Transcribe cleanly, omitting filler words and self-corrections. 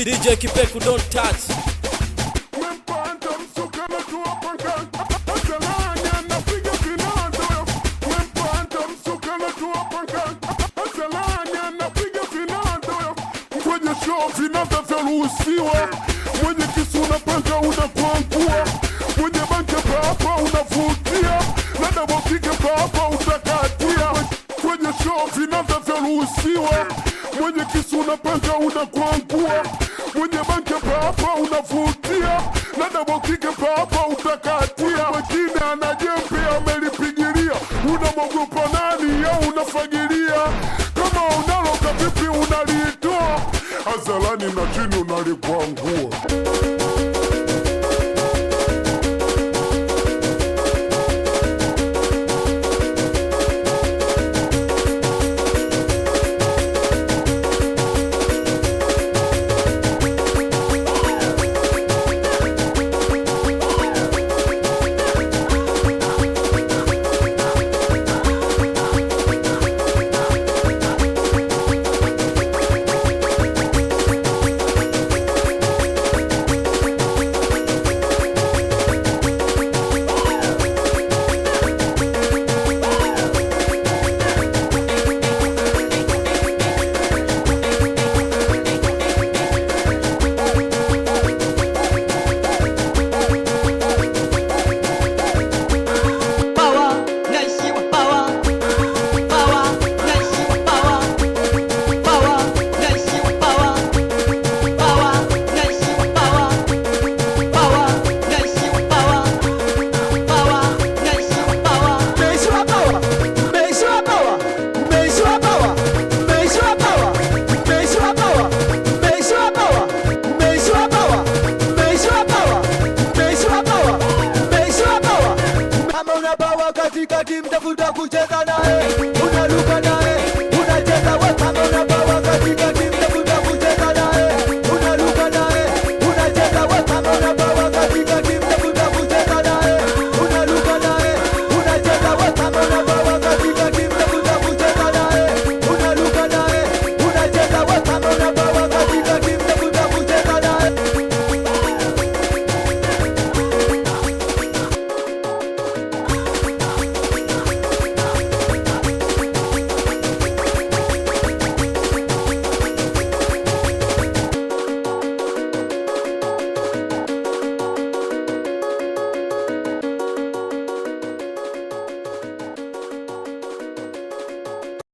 DJ Kipeku don't touch. Kwenye show vinavyoruhusiwa, mwenye kisu unapanga unakwangua, mwenye banke papa unavutia, na double kick papa utakatia. Kwenye show vinavyoruhusiwa, mwenye kisu unapanga unakwangua, mwenye banke papa unavutia, na double kick papa utakatia. Wengine anajembe amelipigilia, unamwogopa nani au unafagilia? Kama unaloga vipi unalitoa hadharani na chini unalikwangua.